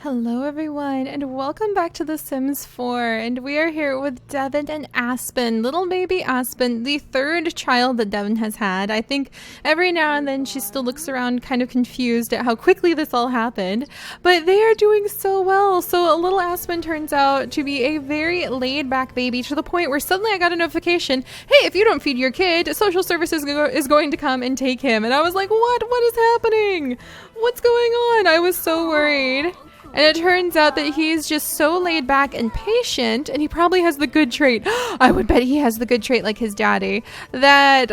Hello everyone, and welcome back to The Sims 4, and we are here with Devin and Aspen, little baby Aspen, the third child that Devin has had. I think every now and then she still looks around kind of confused at how quickly this all happened, but they are doing so well. So little Aspen turns out to be a very laid-back baby, to the point where suddenly I got a notification, hey, if you don't feed your kid, social services is going to come and take him. And I was like, what is happening? What's going on? I was so worried. And it turns out that he's just so laid back and patient, and he probably has the good trait. I would bet he has the good trait like his daddy, that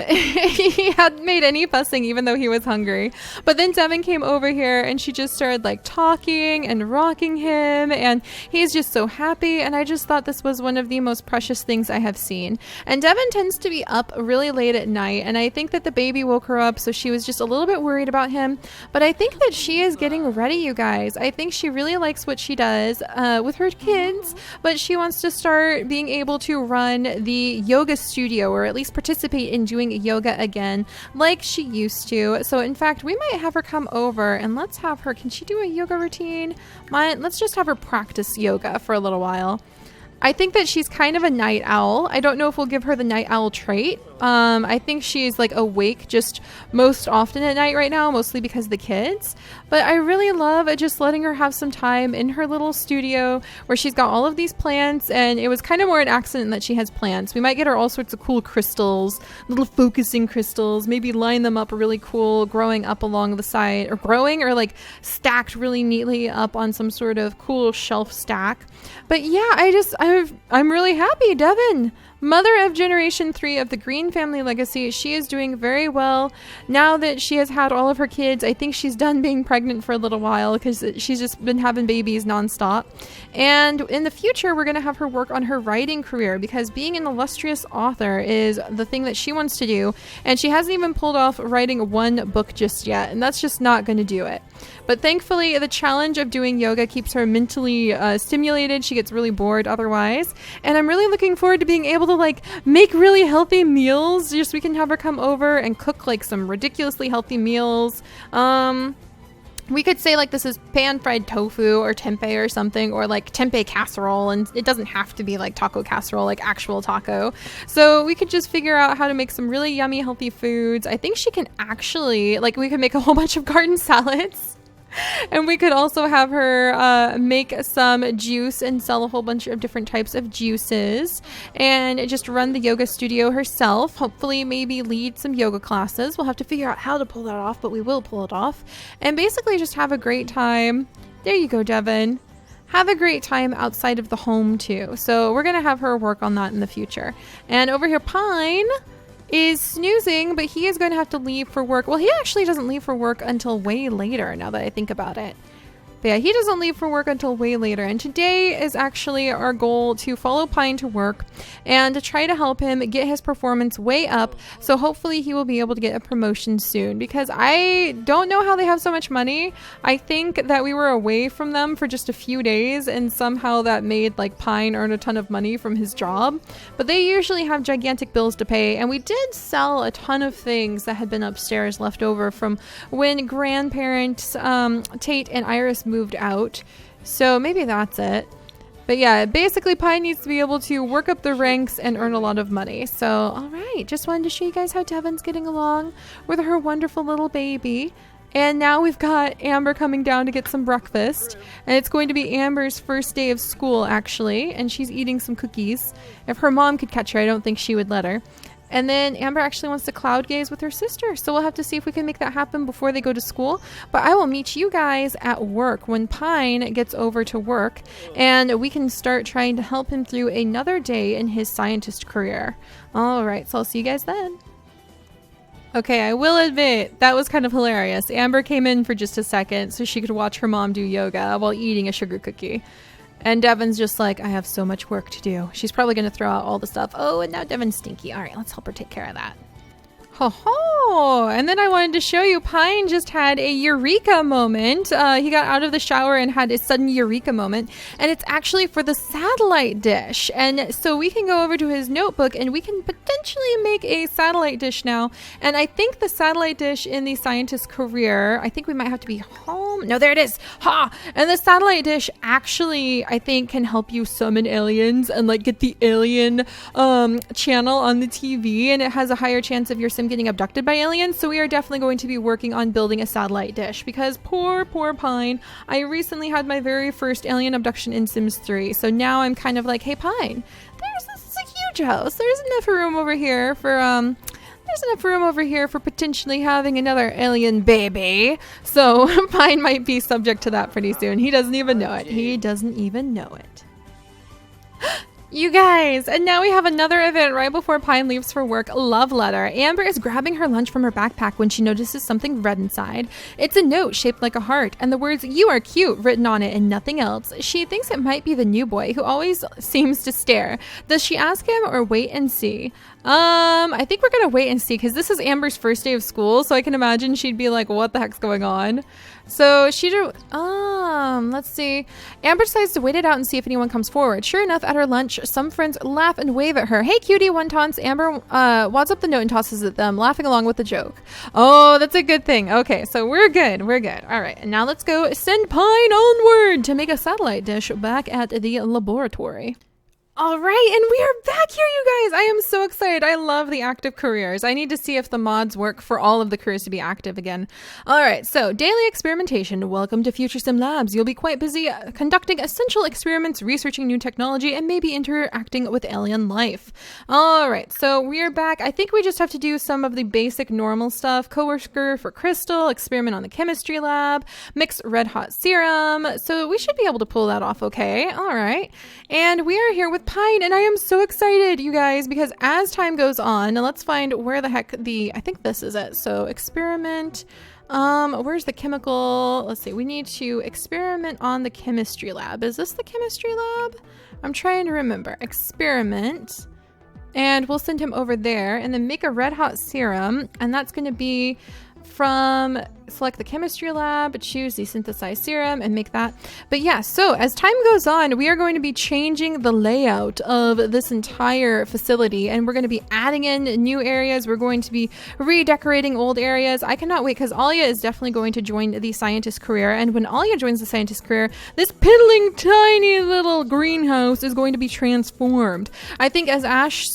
he hadn't made any fussing even though he was hungry. But then Devin came over here and she just started like talking and rocking him, and he's just so happy. And I just thought this was one of the most precious things I have seen. And Devin tends to be up really late at night, and I think that the baby woke her up, so she was just a little bit worried about him. But I think that she is getting ready, you guys. I think she really likes what she does with her kids, but she wants to start being able to run the yoga studio, or at least participate in doing yoga again like she used to. So in fact, we might have her come over and let's have her, can she do a yoga routine? Let's just have her practice yoga for a little while. I think that she's kind of a night owl. I don't know if we'll give her the night owl trait. I think she's like awake just most often at night right now, mostly because of the kids. But I really love just letting her have some time in her little studio where she's got all of these plants, and it was kind of more an accident that she has plants. We might get her all sorts of cool crystals, little focusing crystals, maybe line them up really cool, growing up along the side, or growing or like stacked really neatly up on some sort of cool shelf stack. But yeah, I'm really happy. Devin, mother of Generation 3 of the Greene Family Legacy, she is doing very well now that she has had all of her kids. I think she's done being pregnant for a little while because she's just been having babies nonstop. And in the future, we're going to have her work on her writing career, because being an illustrious author is the thing that she wants to do. And she hasn't even pulled off writing one book just yet, and that's just not going to do it. But thankfully, the challenge of doing yoga keeps her mentally stimulated. She gets really bored otherwise. And I'm really looking forward to being able to like make really healthy meals. Just we can have her come over and cook like some ridiculously healthy meals. We could say like this is pan-fried tofu or tempeh or something, or like tempeh casserole, and it doesn't have to be like taco casserole, like actual taco. So we could just figure out how to make some really yummy healthy foods. I think she can actually, like, we could make a whole bunch of garden salads. And we could also have her make some juice and sell a whole bunch of different types of juices, and just run the yoga studio herself. Hopefully maybe lead some yoga classes. We'll have to figure out how to pull that off, but we will pull it off. And basically just have a great time. There you go, Devin. Have a great time outside of the home too. So we're going to have her work on that in the future. And over here, Pine is snoozing, but he is going to have to leave for work. Well, he actually doesn't leave for work until way later, now that I think about it. But yeah, he doesn't leave for work until way later. And today is actually our goal to follow Pine to work and to try to help him get his performance way up. So hopefully he will be able to get a promotion soon, because I don't know how they have so much money. I think that we were away from them for just a few days, and somehow that made like Pine earn a ton of money from his job. But they usually have gigantic bills to pay. And we did sell a ton of things that had been upstairs left over from when grandparents Tate and Iris moved out. So maybe that's it. But yeah, basically Pine needs to be able to work up the ranks and earn a lot of money. So all right, just wanted to show you guys how Devin's getting along with her wonderful little baby. And now we've got Amber coming down to get some breakfast, and it's going to be Amber's first day of school actually, and she's eating some cookies. If her mom could catch her, I don't think she would let her. And then Amber actually wants to cloud gaze with her sister. So we'll have to see if we can make that happen before they go to school. But I will meet you guys at work when Pine gets over to work, and we can start trying to help him through another day in his scientist career. All right, so I'll see you guys then. Okay, I will admit, that was kind of hilarious. Amber came in for just a second so she could watch her mom do yoga while eating a sugar cookie. And Devin's just like, I have so much work to do. She's probably going to throw out all the stuff. Oh, and now Devin's stinky. All right, let's help her take care of that. Ho ho! Oh, and then I wanted to show you, Pine just had a eureka moment. He got out of the shower and had a sudden eureka moment, and it's actually for the satellite dish. And so we can go over to his notebook and we can potentially make a satellite dish now. And I think the satellite dish in the scientist's career, I think we might have to be home. No, there it is. Ha! And the satellite dish actually, I think, can help you summon aliens and like get the alien channel on the TV, and it has a higher chance of your sim getting abducted by aliens. So we are definitely going to be working on building a satellite dish, because poor Pine. I recently had my very first alien abduction in Sims 3, so now I'm kind of like, hey Pine, this is a huge house. There's enough room over here for potentially having another alien baby. So Pine might be subject to that pretty soon. He doesn't even know it. He doesn't even know it. You guys, and now we have another event right before Pine leaves for work. Love letter. Amber is grabbing her lunch from her backpack when she notices something red inside. It's a note shaped like a heart and the words "you are cute" written on it and nothing else. She thinks it might be the new boy who always seems to stare. Does she ask him or wait and see? I think we're gonna wait and see, because this is Amber's first day of school, so I can imagine she'd be like, what the heck's going on? So let's see. Amber decides to wait it out and see if anyone comes forward. Sure enough, at her lunch, some friends laugh and wave at her. Hey cutie, one taunts Amber, wads up the note and tosses it at them, laughing along with the joke. Oh, that's a good thing. Okay, so we're good. All right, and now let's go send Pine onward to make a satellite dish back at the laboratory. All right, and we are back here, you guys. I am so excited. I love the active careers. I need to see if the mods work for all of the careers to be active again. All right, so daily experimentation. Welcome to Future Sim Labs. You'll be quite busy conducting essential experiments, researching new technology, and maybe interacting with alien life. All right, so we're back. I think we just have to do some of the basic normal stuff. Coworker for crystal, experiment on the chemistry lab, mix red hot serum. So we should be able to pull that off okay. All right, and we are here with Pine, and I am so excited, you guys, because as time goes on, let's find where the heck I think this is it. So experiment, where's the chemical? Let's see, we need to experiment on the chemistry lab. Is this the chemistry lab? I'm trying to remember. Experiment, and we'll send him over there, and then make a red hot serum, and that's going to be from select the chemistry lab, choose the synthesized serum, and make that. But yeah, so as time goes on, we are going to be changing the layout of this entire facility, and we're going to be adding in new areas. We're going to be redecorating old areas. I cannot wait, because Alia is definitely going to join the scientist career, and when Alia joins the scientist career, this piddling tiny little greenhouse is going to be transformed. I think as as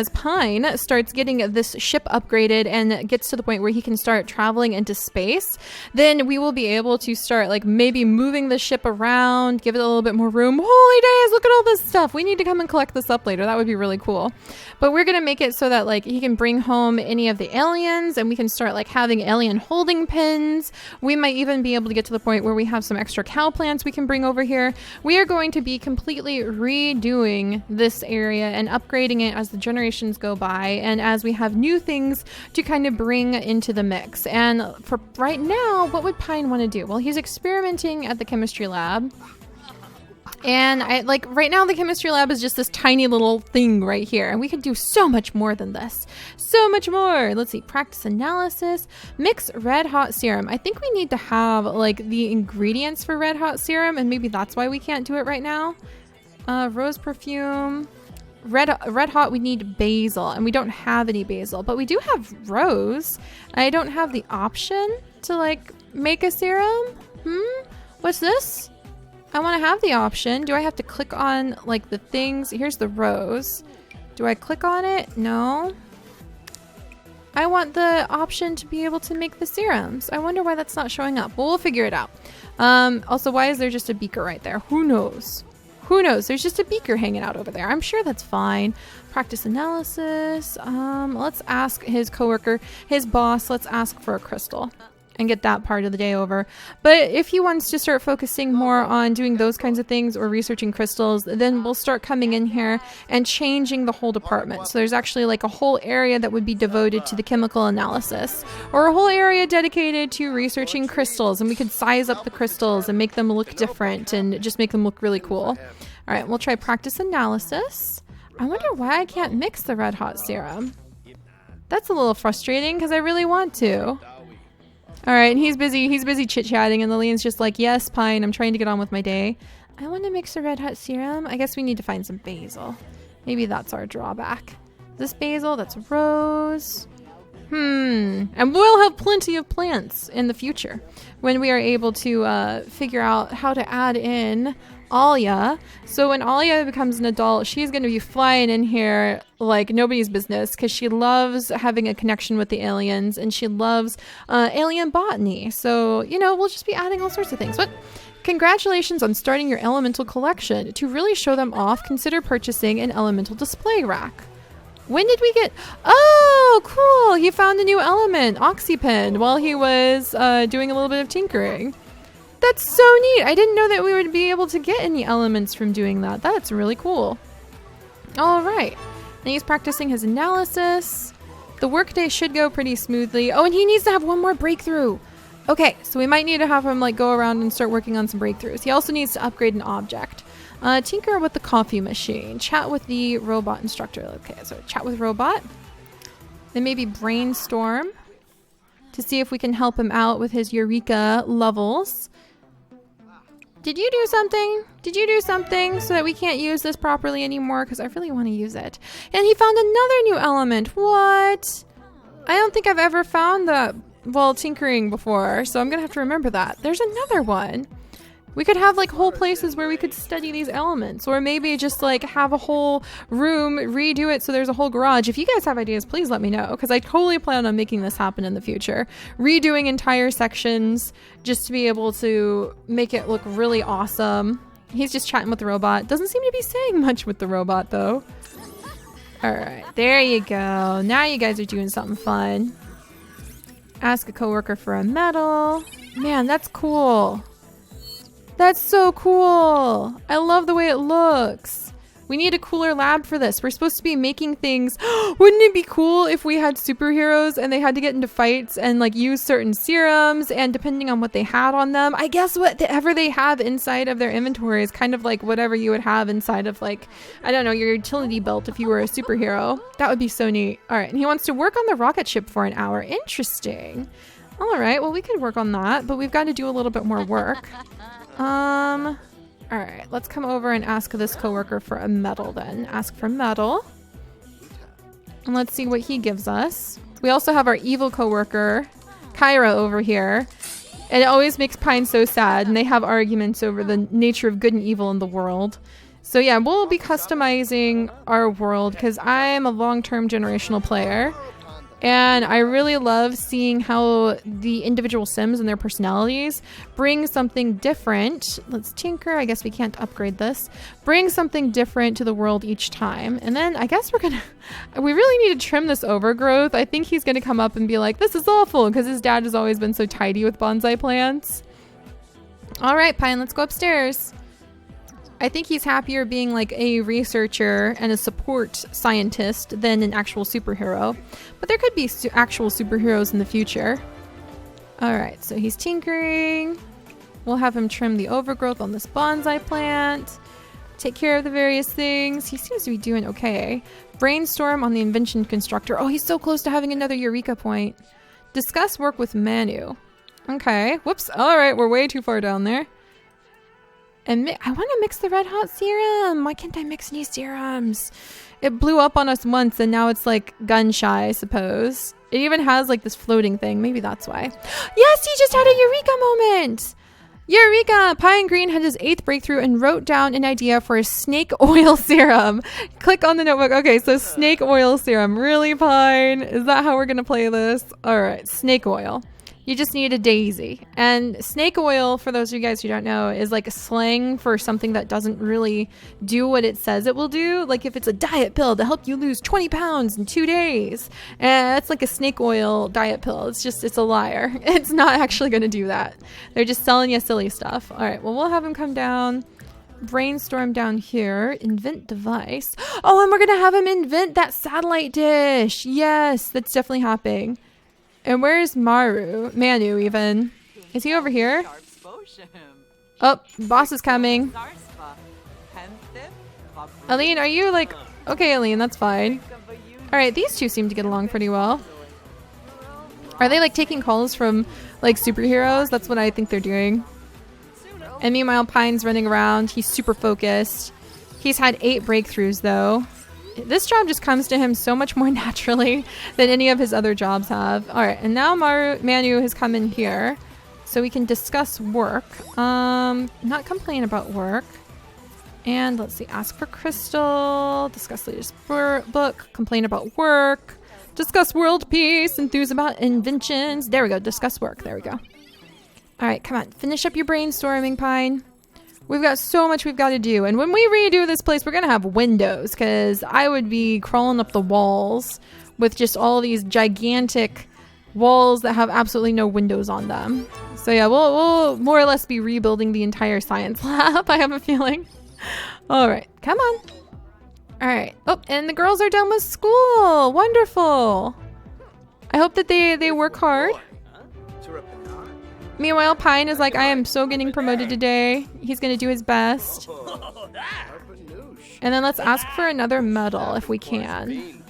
Pine starts getting this ship upgraded and gets to the point where he can start traveling into space, then we will be able to start like maybe moving the ship around, give it a little bit more room. Holy days, look at all this stuff. We need to come and collect this up later. That would be really cool. But we're gonna make it so that like he can bring home any of the aliens, and we can start like having alien holding pens. We might even be able to get to the point where we have some extra cow plants we can bring over here. We are going to be completely redoing this area and upgrading it as the generations go by, and as we have new things to kind of bring into the mix. And for right now, what would Pine want to do? Well, he's experimenting at the chemistry lab, and right now the chemistry lab is just this tiny little thing right here, and we could do so much more than this. So much more. Let's see, practice analysis, mix red hot serum. I think we need to have like the ingredients for red hot serum, and maybe that's why we can't do it right now. Rose perfume. Red hot, we need basil, and we don't have any basil, but we do have rose. I don't have the option to like make a serum. What's this? I want to have the option. Do I have to click on like the things? Here's the rose. Do I click on it? No. I want the option to be able to make the serums. I wonder why that's not showing up. Well, we'll figure it out. Also, why is there just a beaker right there? Who knows? Who knows? There's just a beaker hanging out over there. I'm sure that's fine. Practice analysis. Let's ask his coworker, his boss, let's ask for a crystal and get that part of the day over. But if he wants to start focusing more on doing those kinds of things or researching crystals, then we'll start coming in here and changing the whole department. So there's actually like a whole area that would be devoted to the chemical analysis, or a whole area dedicated to researching crystals, and we could size up the crystals and make them look different and just make them look really cool. All right, we'll try practice analysis. I wonder why I can't mix the red hot serum. That's a little frustrating because I really want to. All right, and he's busy chit-chatting, and Lillian's just like, yes, Pine, I'm trying to get on with my day. I want to mix a red hot serum. I guess we need to find some basil. Maybe that's our drawback. This basil, that's rose. And we'll have plenty of plants in the future when we are able to figure out how to add in Alia. So when Alia becomes an adult, she's going to be flying in here like nobody's business because she loves having a connection with the aliens and she loves alien botany. So, you know, we'll just be adding all sorts of things. But congratulations on starting your elemental collection. To really show them off, consider purchasing an elemental display rack. When did we get... Oh, cool! He found a new element, Oxypen, while he was doing a little bit of tinkering. That's so neat! I didn't know that we would be able to get any elements from doing that. That's really cool. Alright. And he's practicing his analysis. The workday should go pretty smoothly. Oh, and he needs to have one more breakthrough. Okay, so we might need to have him like go around and start working on some breakthroughs. He also needs to upgrade an object. Tinker with the coffee machine. Chat with the robot instructor. Okay, so chat with robot. Then maybe brainstorm to see if we can help him out with his Eureka levels. Did you do something? Did you do something so that we can't use this properly anymore? Because I really want to use it. And he found another new element. What? I don't think I've ever found that while tinkering before, so I'm going to have to remember that. There's another one. We could have like whole places where we could study these elements, or maybe just like have a whole room, redo it so there's a whole garage. If you guys have ideas, please let me know, because I totally plan on making this happen in the future. Redoing entire sections just to be able to make it look really awesome. He's just chatting with the robot. Doesn't seem to be saying much with the robot though. All right, there you go. Now you guys are doing something fun. Ask a coworker for a medal. Man, that's cool. That's so cool. I love the way it looks. We need a cooler lab for this. We're supposed to be making things. Wouldn't it be cool if we had superheroes and they had to get into fights and like use certain serums, and depending on what they had on them, I guess whatever they have inside of their inventory is kind of like whatever you would have inside of like, I don't know, your utility belt if you were a superhero. That would be so neat. All right, and he wants to work on the rocket ship for an hour. Interesting. All right, well, we could work on that, but we've got to do a little bit more work. All right, let's come over and ask this coworker for a medal then. Ask for medal. And let's see what he gives us. We also have our evil coworker, Kyra, over here. And it always makes Pine so sad, and they have arguments over the nature of good and evil in the world. So yeah, we'll be customizing our world because I am a long-term generational player. And I really love seeing how the individual Sims and their personalities bring something different. Let's tinker. I guess we can't upgrade this. Bring something different to the world each time. And then I guess we really need to trim this overgrowth. I think he's going to come up and be like, this is awful, because his dad has always been so tidy with bonsai plants. All right, Pine, let's go upstairs. I think he's happier being like a researcher and a support scientist than an actual superhero. But there could be actual superheroes in the future. All right, so he's tinkering. We'll have him trim the overgrowth on this bonsai plant. Take care of the various things. He seems to be doing okay. Brainstorm on the invention constructor. Oh, he's so close to having another Eureka point. Discuss work with Manu. Okay, whoops. All right, we're way too far down there. And I want to mix the red hot serum. Why can't I mix any serums? It blew up on us once and now it's like gun shy, I suppose. It even has like this floating thing. Maybe that's why. Yes, he just had a Eureka moment. Eureka! Pine Greene had his 8th breakthrough and wrote down an idea for a snake oil serum. Click on the notebook. Okay, so snake oil serum. Really, Pine? Is that how we're going to play this? All right, snake oil. You just need a daisy. And snake oil, for those of you guys who don't know, is like a slang for something that doesn't really do what it says it will do. Like if it's a diet pill to help you lose 20 pounds in 2 days. And that's like a snake oil diet pill. It's a liar. It's not actually going to do that. They're just selling you silly stuff. All right, well, we'll have him come down. Brainstorm down here. Invent device. Oh, and we're going to have him invent that satellite dish. Yes, that's definitely happening. And where's Manu even? Is he over here? Oh, boss is coming. Aline, are you like... Okay, Aline, that's fine. Alright, these two seem to get along pretty well. Are they like taking calls from like superheroes? That's what I think they're doing. And meanwhile, Pine's running around. He's super focused. He's had 8 breakthroughs though. This job just comes to him so much more naturally than any of his other jobs have. Alright, and now Manu has come in here. So we can discuss work. Not complain about work. And let's see, ask for crystal, discuss latest book, complain about work, discuss world peace, enthuse about inventions. There we go, discuss work, there we go. Alright, come on, finish up your brainstorming, Pine. We've got so much we've got to do. And when we redo this place, we're going to have windows, because I would be crawling up the walls with just all these gigantic walls that have absolutely no windows on them. So yeah, we'll more or less be rebuilding the entire science lab, I have a feeling. Alright, come on. Alright. Oh, and the girls are done with school. Wonderful. I hope that they work hard. Meanwhile, Pine is like, I am so getting promoted today. He's going to do his best. And then let's ask for another medal if we can.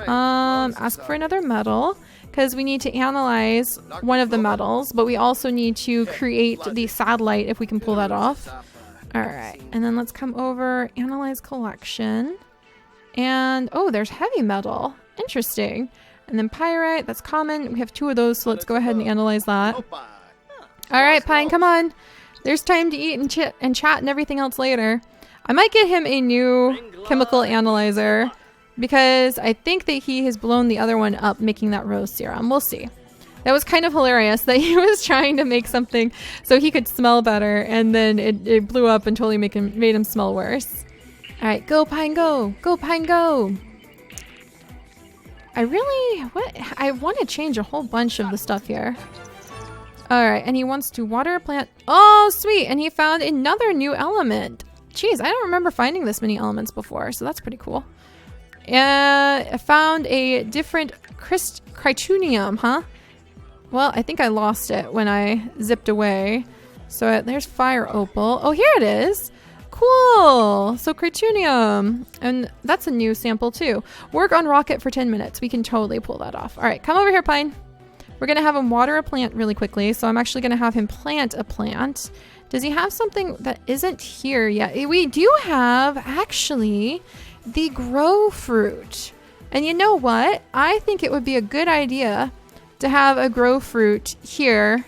Ask for another medal, because we need to analyze one of the medals, but we also need to create the satellite if we can pull that off. Alright, and then let's come over, analyze collection. And, oh, there's heavy metal. Interesting. And then pyrite, that's common. We have 2 of those, so let's go ahead and analyze that. Alright, Pine, come on. There's time to eat and chat and everything else later. I might get him a new chemical analyzer, because I think that he has blown the other one up making that rose serum. We'll see. That was kind of hilarious that he was trying to make something so he could smell better, and then it blew up and totally made him smell worse. Alright, go Pine, go! Go Pine, go! I want to change a whole bunch of the stuff here. Alright, and he wants to water a plant. Oh, sweet! And he found another new element. Jeez, I don't remember finding this many elements before, so that's pretty cool. I found a different critunium, huh? Well, I think I lost it when I zipped away. So there's fire opal. Oh, here it is. Cool. So critunium. And that's a new sample too. Work on rocket for 10 minutes. We can totally pull that off. All right, come over here, Pine. We're going to have him water a plant really quickly. So I'm actually going to have him plant a plant. Does he have something that isn't here yet? We do have, actually, the grow fruit. And you know what? I think it would be a good idea to have a grow fruit here.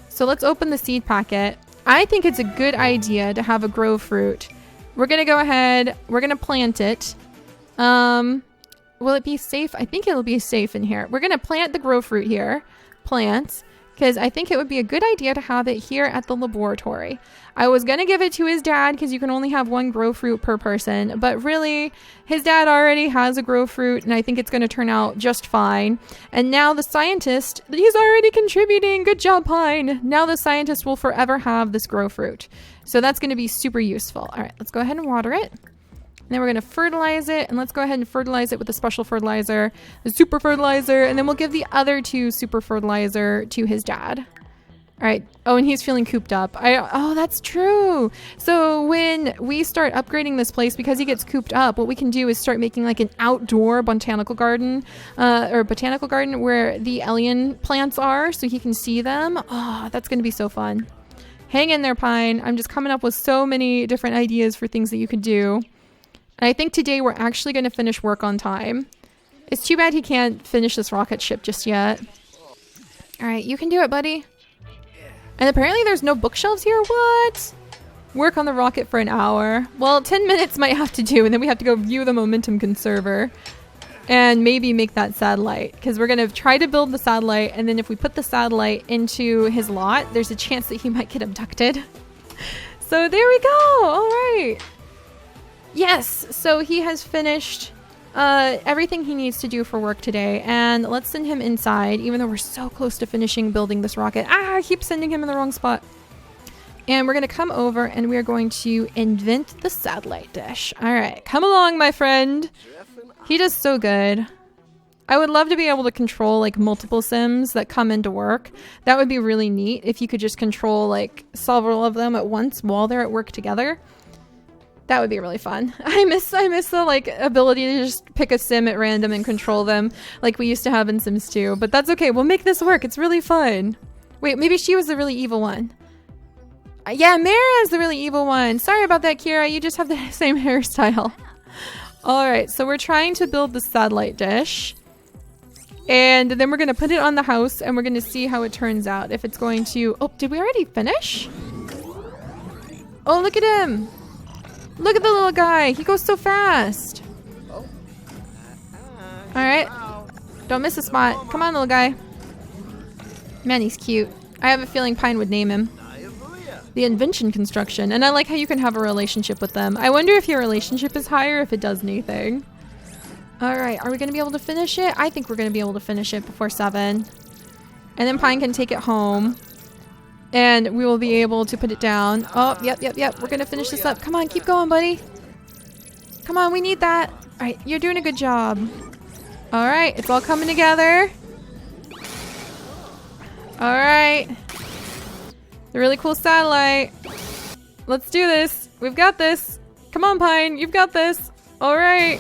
So let's open the seed packet. I think it's a good idea to have a grow fruit. We're going to go ahead. We're going to plant it. Will it be safe? I think it'll be safe in here. We're going to plant the grow fruit here. Plant. Because I think it would be a good idea to have it here at the laboratory. I was going to give it to his dad because you can only have 1 grow fruit per person. But really, his dad already has a grow fruit, and I think it's going to turn out just fine. And now the scientist, he's already contributing. Good job, Pine. Now the scientist will forever have this grow fruit. So that's going to be super useful. All right, let's go ahead and water it. And then we're going to fertilize it, and let's go ahead and fertilize it with a special fertilizer, the super fertilizer, and then we'll give the other 2 super fertilizer to his dad. All right. Oh, and he's feeling cooped up. Oh, that's true. So when we start upgrading this place, because he gets cooped up, what we can do is start making like an outdoor botanical garden, where the alien plants are, so he can see them. Oh, that's going to be so fun. Hang in there, Pine. I'm just coming up with so many different ideas for things that you could do. And I think today we're actually going to finish work on time. It's too bad he can't finish this rocket ship just yet. All right, you can do it, buddy. And apparently there's no bookshelves here. What? Work on the rocket for an hour. Well, 10 minutes might have to do, and then we have to go view the momentum conserver and maybe make that satellite, because we're going to try to build the satellite, and then if we put the satellite into his lot, there's a chance that he might get abducted. So there we go. All right. Yes, so he has finished everything he needs to do for work today, and let's send him inside, even though we're so close to finishing building this rocket. I keep sending him in the wrong spot. And we're going to come over, and we are going to invent the satellite dish. All right, come along, my friend. He does so good. I would love to be able to control like multiple sims that come into work. That would be really neat if you could just control like several of them at once while they're at work together. That would be really fun. I miss the like ability to just pick a sim at random and control them like we used to have in Sims 2. But that's okay. We'll make this work. It's really fun. Wait, maybe she was the really evil one. Yeah, Mara's the really evil one. Sorry about that, Kira. You just have the same hairstyle. All right, so we're trying to build the satellite dish. And then we're going to put it on the house and we're going to see how it turns out. If it's going to... Oh, did we already finish? Oh, look at him. Look at the little guy. He goes so fast. All right. Don't miss a spot. Come on, little guy. Man, he's cute. I have a feeling Pine would name him. The invention construction. And I like how you can have a relationship with them. I wonder if your relationship is higher if it does anything. All right. Are we going to be able to finish it? I think we're going to be able to finish it before 7. And then Pine can take it home. And we will be able to put it down. Oh, yep. We're going to finish this up. Come on, keep going, buddy. Come on, we need that. All right, you're doing a good job. All right, it's all coming together. All right. The really cool satellite. Let's do this. We've got this. Come on, Pine. You've got this. All right.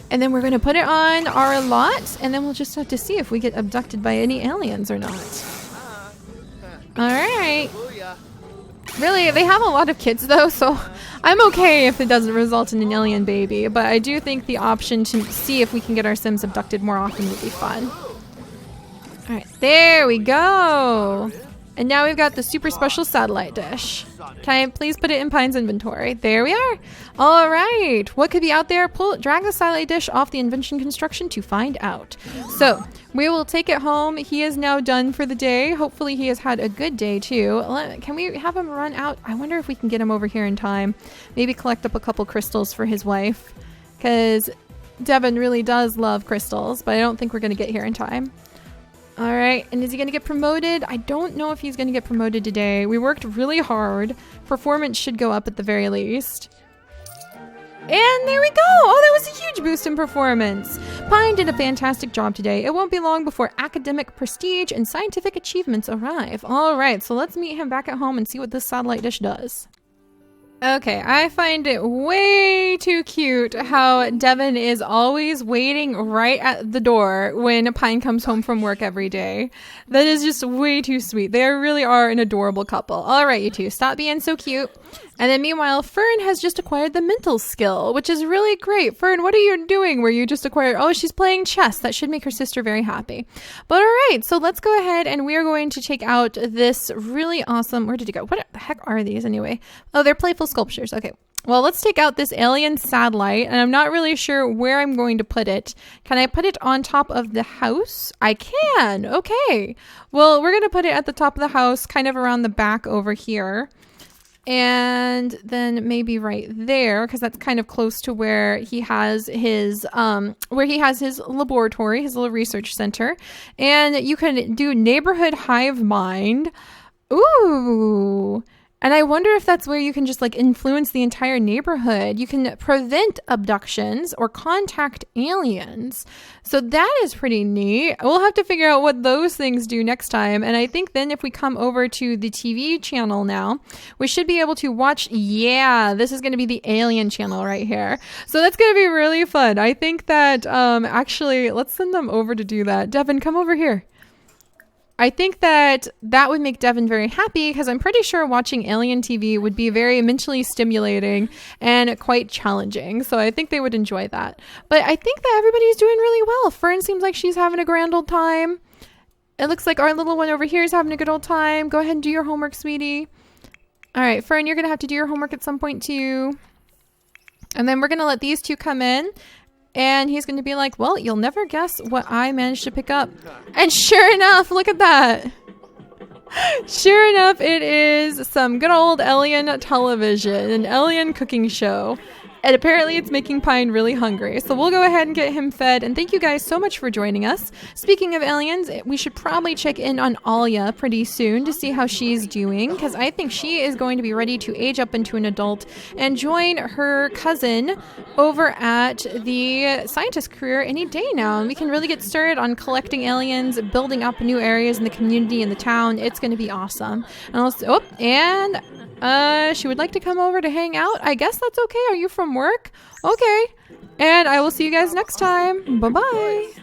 And then we're going to put it on our lot. And then we'll just have to see if we get abducted by any aliens or not. All right. Really, they have a lot of kids though, so I'm okay if it doesn't result in an alien baby. But I do think the option to see if we can get our Sims abducted more often would be fun. All right, there we go. And now we've got the super special satellite dish. Can I please put it in Pine's inventory? There we are. All right. What could be out there? Drag the satellite dish off the invention construction to find out. So we will take it home. He is now done for the day. Hopefully he has had a good day too. Can we have him run out? I wonder if we can get him over here in time. Maybe collect up a couple crystals for his wife. Because Devin really does love crystals, but I don't think we're going to get here in time. All right, and is he going to get promoted? I don't know if he's going to get promoted today. We worked really hard. Performance should go up at the very least. And there we go. Oh, that was a huge boost in performance. Pine did a fantastic job today. It won't be long before academic prestige and scientific achievements arrive. All right, so let's meet him back at home and see what this satellite dish does. Okay, I find it way too cute how Devin is always waiting right at the door when Pine comes home from work every day. That is just way too sweet. They really are an adorable couple. All right, you two, stop being so cute. And then meanwhile, Fern has just acquired the mental skill, which is really great. Fern, what are you doing where you just acquired? Oh, she's playing chess. That should make her sister very happy. But all right, so let's go ahead and we are going to take out this really awesome, where did it go? What the heck are these anyway? Oh, they're playful sculptures. Okay. Well, let's take out this alien satellite, and I'm not really sure where I'm going to put it. Can I put it on top of the house? I can. Okay. Well, we're going to put it at the top of the house, kind of around the back over here. And then maybe right there, because that's kind of close to where he has his laboratory, his little research center. And you can do neighborhood hive mind. Ooh. And I wonder if that's where you can just like influence the entire neighborhood. You can prevent abductions or contact aliens. So that is pretty neat. We'll have to figure out what those things do next time. And I think then if we come over to the TV channel now, we should be able to watch. Yeah, this is going to be the alien channel right here. So that's going to be really fun. I think that actually, let's send them over to do that. Devin, come over here. I think that would make Devin very happy because I'm pretty sure watching alien TV would be very mentally stimulating and quite challenging. So I think they would enjoy that. But I think that everybody's doing really well. Fern seems like she's having a grand old time. It looks like our little one over here is having a good old time. Go ahead and do your homework, sweetie. All right, Fern, you're going to have to do your homework at some point too. And then we're going to let these two come in. And he's going to be like, well, you'll never guess what I managed to pick up. And sure enough, look at that. Sure enough, it is some good old alien television, an alien cooking show. And apparently it's making Pine really hungry. So we'll go ahead and get him fed. And thank you guys so much for joining us. Speaking of aliens, we should probably check in on Alia pretty soon to see how she's doing. Because I think she is going to be ready to age up into an adult and join her cousin over at the scientist career any day now. And we can really get started on collecting aliens, building up new areas in the community and the town. It's going to be awesome. And also, She would like to come over to hang out. I guess that's okay. Are you from work? Okay. And I will see you guys next time. Bye-bye.